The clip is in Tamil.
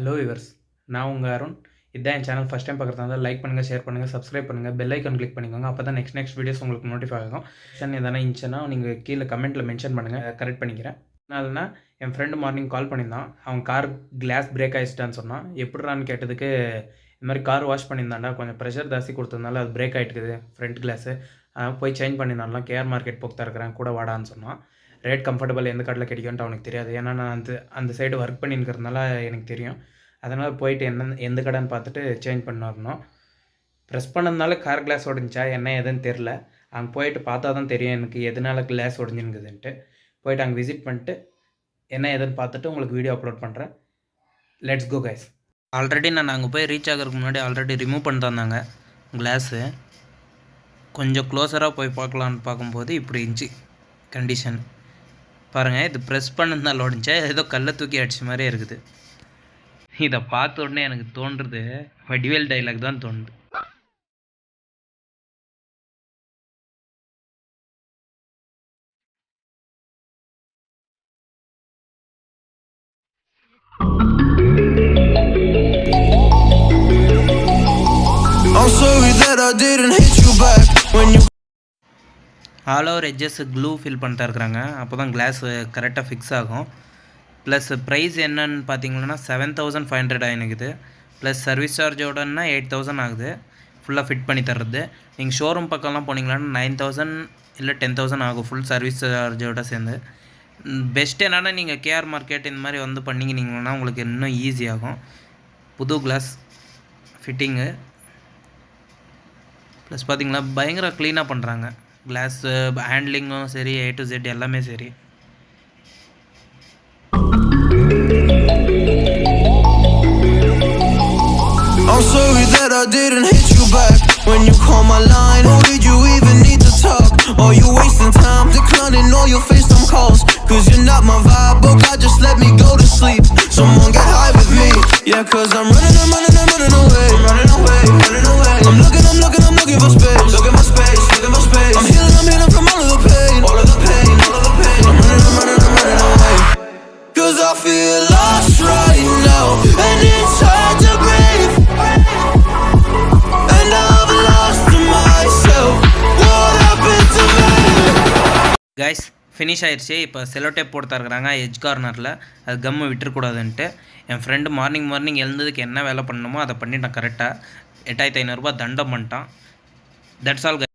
Hello viewers, நான் உங்கள் அருண். இதான் என் சேனல் ஃபஸ்ட் டைம் பார்க்குறதா இருந்தால் லைக் பண்ணுங்கள், ஷேர் பண்ணுங்கள், சப்ஸ்கிரைப் பண்ணுங்கள், பெல் ஐக்கான் கிளிக் பண்ணிக்கோங்க. அப்போ தான் நெக்ஸ்ட் வீடியோஸ் உங்களுக்கு நோட்டிஃபை ஆகும். எதனா இருந்துச்சுன்னா நீங்கள் கீழே கமெண்ட்டில் மென்ஷன் பண்ணுங்கள், கரெக்ட் பண்ணிக்கிறேன். அதனாலனா என் ஃப்ரெண்டு மார்னிங் கால் பண்ணியிருந்தான். அவன் கார் கிளாஸ் பிரேக் ஆகிடுச்சிட்டான்னு சொன்னான். எப்படிறான்னு கேட்டதுக்கு இந்த மாதிரி கார் வாஷ் பண்ணியிருந்தாண்டா, கொஞ்சம் ப்ரெஷர் ஜாஸ்தி கொடுத்ததுனால அது பிரேக் ஆகிட்டுக்குது ஃப்ரண்ட் கிளாஸு. போய் சேஞ்ச் பண்ணியிருந்தான்லாம். கேஆர் மார்க்கெட் போக்கு தான் இருக்கிறேன், கூட வாடான்னு சொன்னான். ரேட் கம்ஃபர்டபுள் எந்த கடையில் கிடைக்கும்ன்ட்டு அவனுக்கு தெரியாது. ஏன்னா நான் அந்த சைடு ஒர்க் பண்ணியிருக்கிறதுனால எனக்கு தெரியும். அதனால் போயிட்டு எந்த கடைன்னு பார்த்துட்டு சேஞ்ச் பண்ணணும். ப்ரெஸ் பண்ணதுனால கார் கிளாஸ் உடஞ்சிச்சா என்ன எதுன்னு தெரில. அங்கே போயிட்டு பார்த்தா தான் தெரியும் எனக்கு எதனால கிளாஸ் உடஞ்சிருக்குதுன்ட்டு. போயிட்டு அங்கே விசிட் பண்ணிட்டு என்ன எதுன்னு பார்த்துட்டு உங்களுக்கு வீடியோ அப்லோட் பண்ணுறேன். Let's go guys. ஆல்ரெடி நான் அங்கே போய் ரீச் ஆகிறதுக்கு முன்னாடி ஆல்ரெடி ரிமூவ் பண்ணிட்டு வந்தாங்க கிளாஸு. கொஞ்சம் க்ளோஸராக போய் பார்க்கலான்னு பார்க்கும்போது இப்படி இருந்துச்சு கண்டிஷன். பாருங்கள், இது ப்ரெஸ் பண்ணதுனால உடஞ்சா ஏதோ கல்லை தூக்கி அடிச்ச மாதிரியே இருக்குது. இதை பார்த்த உடனே எனக்கு தோன்றுறது வடிவேல் டைலாக் தான் தோணுது. All over edges glue fill பண்ணிட்டு இருக்கிறாங்க. அப்போ தான் கிளாஸ் கரெக்டாக ஃபிக்ஸ் ஆகும். ப்ளஸ் ப்ரைஸ் என்னன்னு பார்த்தீங்கன்னா 7500 ஆகினுக்குது. ப்ளஸ் சர்வீஸ் சார்ஜோடனா 8000 ஆகுது ஃபுல்லாக ஃபிட் பண்ணி தர்றது. நீங்கள் ஷோரூம் பக்கம்லாம் போனீங்கன்னா 9000 இல்லை 10000 ஆகும் ஃபுல் சர்வீஸ் சார்ஜோட சேர்ந்து. பெஸ்ட் என்னென்னா நீங்கள் கேஆர் மார்க்கெட் இந்த மாதிரி வந்து பண்ணிங்கன்னா உங்களுக்கு இன்னும் ஈஸியாகும். புது கிளாஸ் ஃபிட்டிங்கு ப்ளஸ் பார்த்திங்கன்னா பயங்கர க்ளீனாக பண்ணுறாங்க. கிளாஸ் ஹேண்ட்லிங்கும் சரி, A to Z எல்லாமே சரி. I'm sorry that I didn't hit you back when you call my line. Or did you even need to talk? Or you wasting time declining all your FaceTime calls? Cause you're not my vibe, but God just let me go to sleep. Someone get high with me. Yeah, cause I'm running away. I'm running away. I'm looking for space. Looking for space. I'm healing from all of the pain. I'm running away. Cause I feel lost right now, and it's hard to breathe. And I've lost myself. What happened to me? Guys, finish ஆயிடுச்சு. இப்போ செலோ டேப் போட்டு தருக்கிறாங்க எட்ஜ் கார்னரில். அது கம்மு விட்டுருக்கூடாதுன்ட்டு என் ஃப்ரெண்டு மார்னிங் எழுந்ததுக்கு என்ன வேலை பண்ணணுமோ அதை பண்ணிட்டான் கரெக்டாக. 8500 தண்டம் பண்ணிட்டான். That's all.